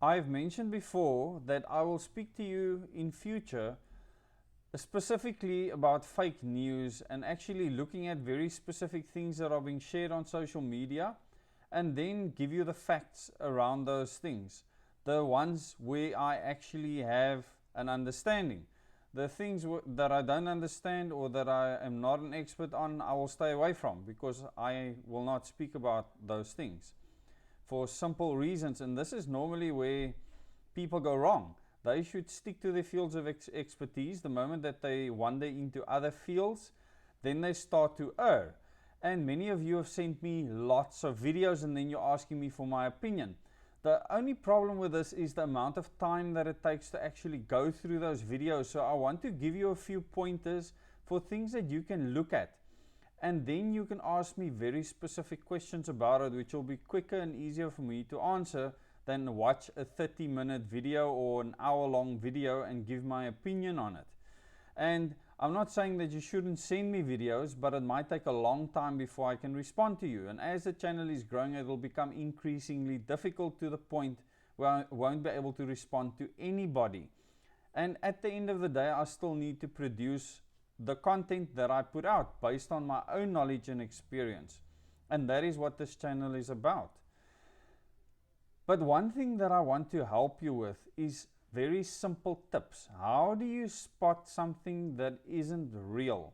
I've mentioned before that I will speak to you in future specifically about fake news and actually looking at very specific things that are being shared on social media, and then give you the facts around those things. The ones where I actually have an understanding. The things that I don't understand or that I am not an expert on, I will stay away from, because I will not speak about those things for simple reasons. And this is normally where people go wrong. They should stick to their fields of expertise. The moment that they wander into other fields, then they start to err. And many of you have sent me lots of videos and then you're asking me for my opinion. The only problem with this is the amount of time that it takes to actually go through those videos. So I want to give you a few pointers for things that you can look at. And then you can ask me very specific questions about it, which will be quicker and easier for me to answer than watch a 30-minute video or an hour-long video and give my opinion on it. And I'm not saying that you shouldn't send me videos, but it might take a long time before I can respond to you. And as the channel is growing, it will become increasingly difficult to the point where I won't be able to respond to anybody. And at the end of the day, I still need to produce the content that I put out based on my own knowledge and experience. And that is what this channel is about. But one thing that I want to help you with is very simple tips. How do you spot something that isn't real?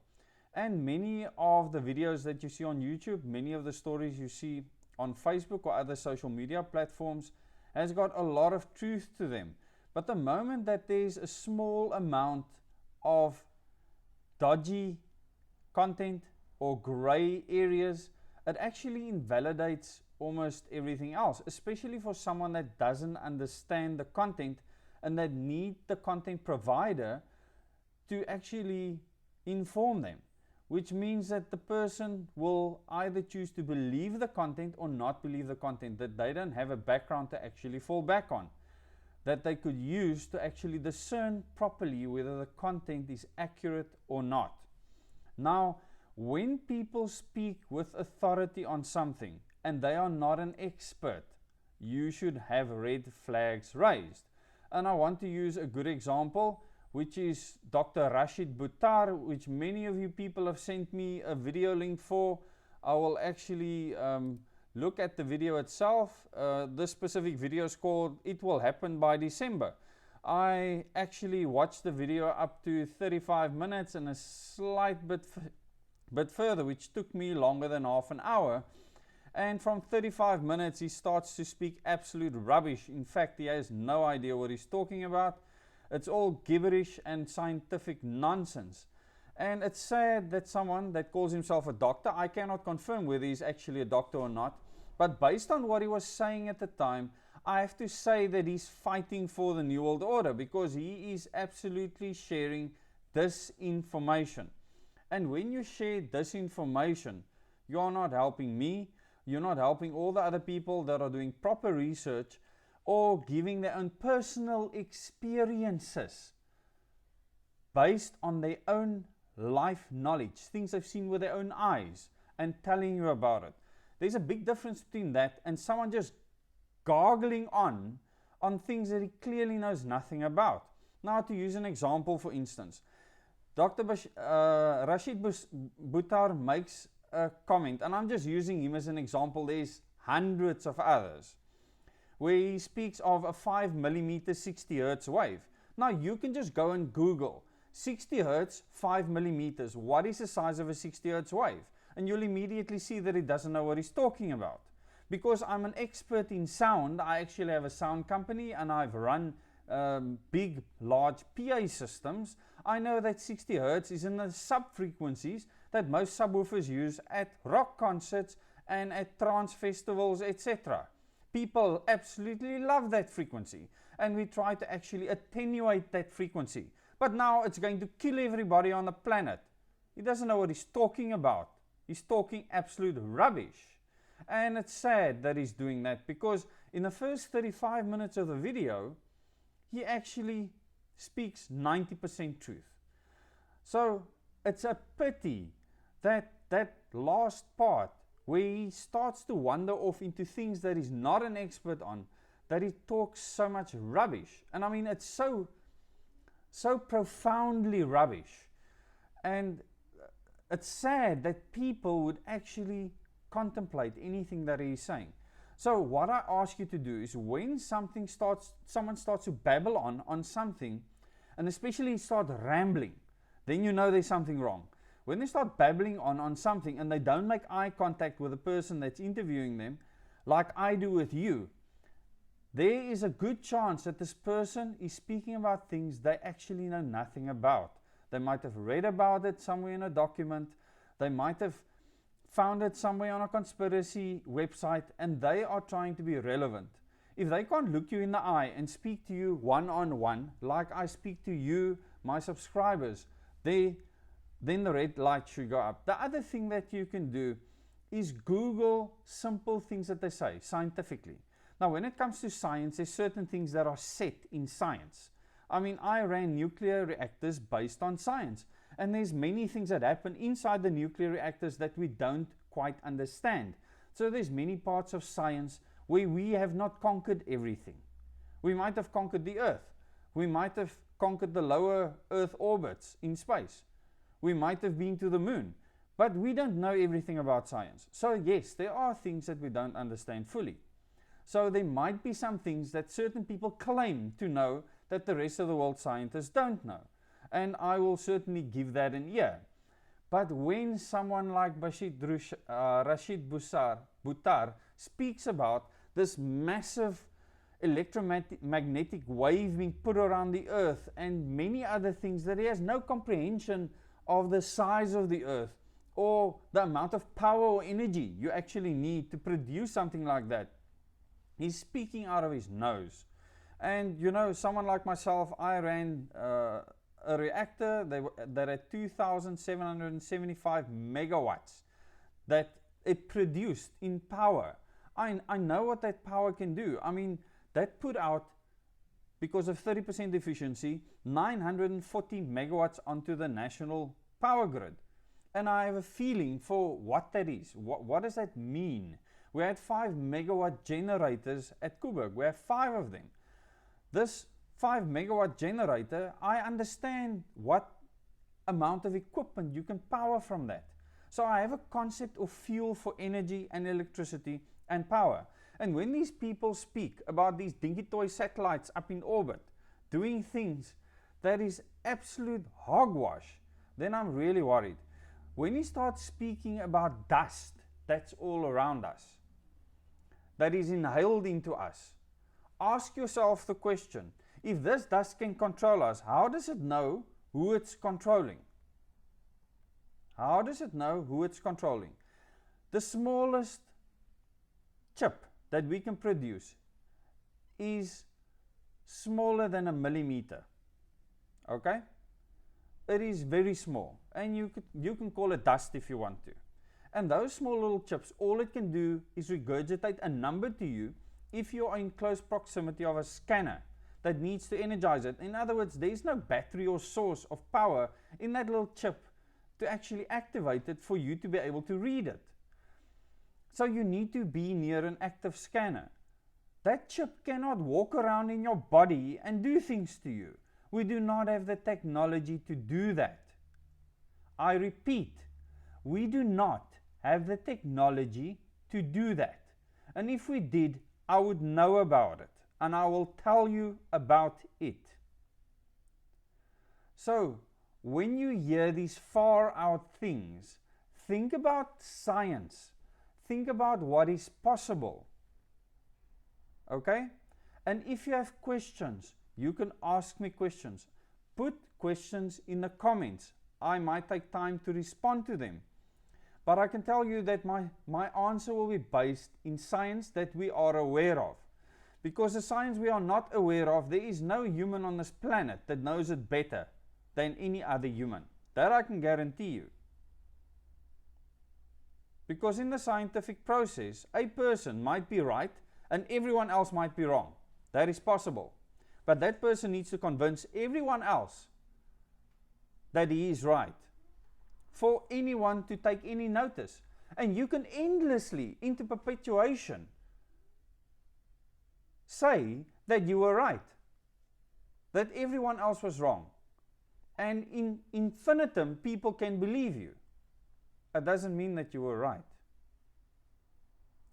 And many of the videos that you see on YouTube, many of the stories you see on Facebook or other social media platforms has got a lot of truth to them. But the moment that there's a small amount of dodgy content or gray areas, it actually invalidates almost everything else, especially for someone that doesn't understand the content and that need the content provider to actually inform them, which means that the person will either choose to believe the content or not believe the content, that they don't have a background to actually fall back on, that they could use to actually discern properly whether the content is accurate or not. Now, when people speak with authority on something and they are not an expert, you should have red flags raised. And I want to use a good example, which is Dr. Rashid Buttar, which many of you people have sent me a video link for. I will actually look at the video itself. This specific video is called "It Will Happen by December." I actually watched the video up to 35 minutes and a slight bit further, which took me longer than half an hour. And from 35 minutes, he starts to speak absolute rubbish. In fact, he has no idea what he's talking about. It's all gibberish and scientific nonsense. And it's sad that someone that calls himself a doctor, I cannot confirm whether he's actually a doctor or not, but based on what he was saying at the time, I have to say that he's fighting for the New World Order, because he is absolutely sharing disinformation. And when you share disinformation, you're not helping me. You're not helping all the other people that are doing proper research or giving their own personal experiences based on their own life knowledge, things they've seen with their own eyes, and telling you about it. There's a big difference between that and someone just gargling on things that he clearly knows nothing about. Now, to use an example, for instance, Dr. Rashid Buttar makes a comment, and I'm just using him as an example. There's hundreds of others, where he speaks of a 5 millimeter 60 hertz wave. Now you can just go and Google 60 hertz, 5 millimeters. What is the size of a 60 hertz wave? And you'll immediately see that he doesn't know what he's talking about. Because I'm an expert in sound, I actually have a sound company and I've run big, large PA systems. I know that 60 hertz is in the sub-frequencies that most subwoofers use at rock concerts and at trance festivals, etc. People absolutely love that frequency, and we try to actually attenuate that frequency. But now it's going to kill everybody on the planet. He doesn't know what he's talking about. He's talking absolute rubbish. And it's sad that he's doing that, because in the first 35 minutes of the video, he actually speaks 90% truth. So it's a pity that that last part, where he starts to wander off into things that he's not an expert on, that it talks so much rubbish. And I mean, it's so profoundly rubbish. And it's sad that people would actually contemplate anything that he is saying. So what I ask you to do is, when someone starts to babble on something, and especially start rambling, then you know there's something wrong. When they start babbling on something and they don't make eye contact with the person that's interviewing them, like I do with you, there is a good chance that this person is speaking about things they actually know nothing about. They might have read about it somewhere in a document. They might have found it somewhere on a conspiracy website, and they are trying to be relevant. If they can't look you in the eye and speak to you one-on-one, like I speak to you, my subscribers, then the red light should go up. The other thing that you can do is Google simple things that they say scientifically. Now, when it comes to science, there's certain things that are set in science. I mean, I ran nuclear reactors based on science, and there's many things that happen inside the nuclear reactors that we don't quite understand. So there's many parts of science where we have not conquered everything. We might have conquered the Earth. We might have conquered the lower Earth orbits in space. We might have been to the moon. But we don't know everything about science. So yes, there are things that we don't understand fully. So there might be some things that certain people claim to know that the rest of the world scientists don't know. And I will certainly give that an ear. But when someone like Rashid Buttar speaks about this massive electromagnetic wave being put around the Earth and many other things, that he has no comprehension of the size of the Earth or the amount of power or energy you actually need to produce something like that, he's speaking out of his nose. And you know, someone like myself, I ran a reactor that had 2,775 megawatts that it produced in power. I know what that power can do. I mean, that put out, because of 30% efficiency, 940 megawatts onto the national power grid. And I have a feeling for what that is. What does that mean? We had 5 megawatt generators at Koeberg. We have 5 of them. This 5 megawatt generator, I understand what amount of equipment you can power from that. So I have a concept of fuel for energy and electricity and power. And when these people speak about these dinky toy satellites up in orbit, doing things that is absolute hogwash, then I'm really worried. When he starts speaking about dust that's all around us, that is inhaled into us, ask yourself the question, if this dust can control us, how does it know who it's controlling? How does it know who it's controlling? The smallest chip that we can produce is smaller than a millimeter. Okay? It is very small, and you can call it dust if you want to. And those small little chips, all it can do is regurgitate a number to you if you are in close proximity of a scanner that needs to energize it. In other words, there is no battery or source of power in that little chip to actually activate it for you to be able to read it. So you need to be near an active scanner. That chip cannot walk around in your body and do things to you. We do not have the technology to do that. I repeat, we do not have the technology to do that. And if we did, I would know about it, and I will tell you about it. So, when you hear these far out things, think about science. Think about what is possible. Okay? And if you have questions, you can ask me questions. Put questions in the comments. I might take time to respond to them. But I can tell you that my answer will be based in science that we are aware of. Because the science we are not aware of, there is no human on this planet that knows it better than any other human. That I can guarantee you. Because in the scientific process, a person might be right and everyone else might be wrong. That is possible. But that person needs to convince everyone else that he is right for anyone to take any notice. And you can endlessly, into perpetuation, say that you were right, that everyone else was wrong. And in infinitum, people can believe you. It doesn't mean that you were right.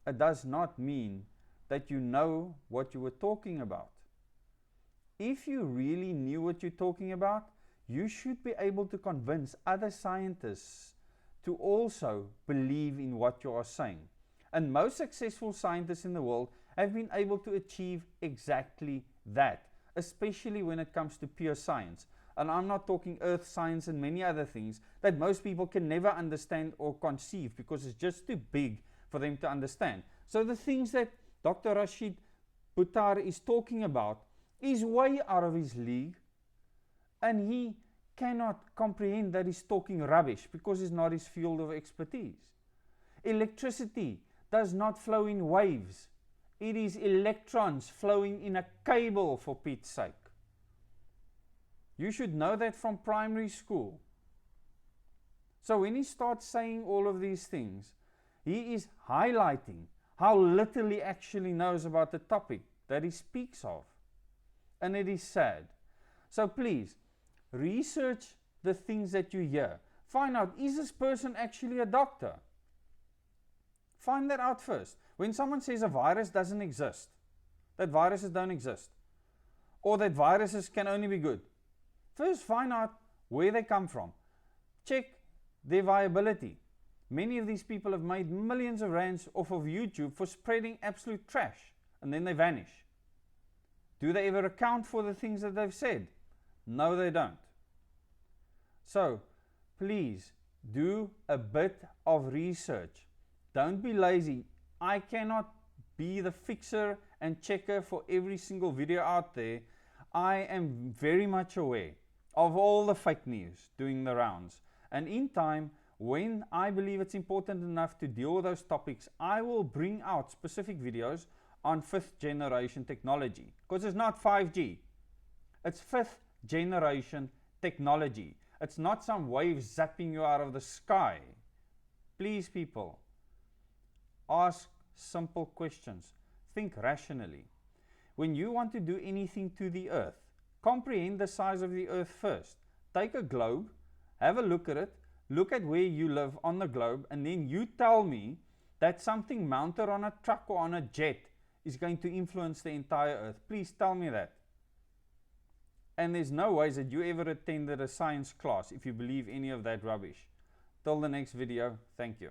It does not mean that you know what you were talking about. If you really knew what you're talking about, you should be able to convince other scientists to also believe in what you are saying. And most successful scientists in the world have been able to achieve exactly that, especially when it comes to pure science. And I'm not talking earth science and many other things that most people can never understand or conceive because it's just too big for them to understand. So the things that Dr. Rashid Buttar is talking about is way out of his league, and he cannot comprehend that he's talking rubbish because it's not his field of expertise. Electricity does not flow in waves. It is electrons flowing in a cable, for Pete's sake. You should know that from primary school. So when he starts saying all of these things, he is highlighting how little he actually knows about the topic that he speaks of. And it is sad. So please, research the things that you hear. Find out, is this person actually a doctor? Find that out first. When someone says a virus doesn't exist, that viruses don't exist, or that viruses can only be good, first find out where they come from. Check their viability. Many of these people have made millions of rands off of YouTube for spreading absolute trash, and then they vanish. Do they ever account for the things that they've said? No, they don't. So, please do a bit of research. Don't be lazy. I cannot be the fixer and checker for every single video out there. I am very much aware of all the fake news doing the rounds. And in time, when I believe it's important enough to deal with those topics, I will bring out specific videos on 5th generation technology. Because it's not 5G. It's 5th generation technology. It's not some wave zapping you out of the sky. Please, people, ask simple questions. Think rationally. When you want to do anything to the earth, comprehend the size of the earth first. Take a globe, have a look at it, look at where you live on the globe, and then you tell me that something mounted on a truck or on a jet is going to influence the entire earth. Please tell me that. And there's no ways that you ever attended a science class if you believe any of that rubbish. Till the next video, thank you.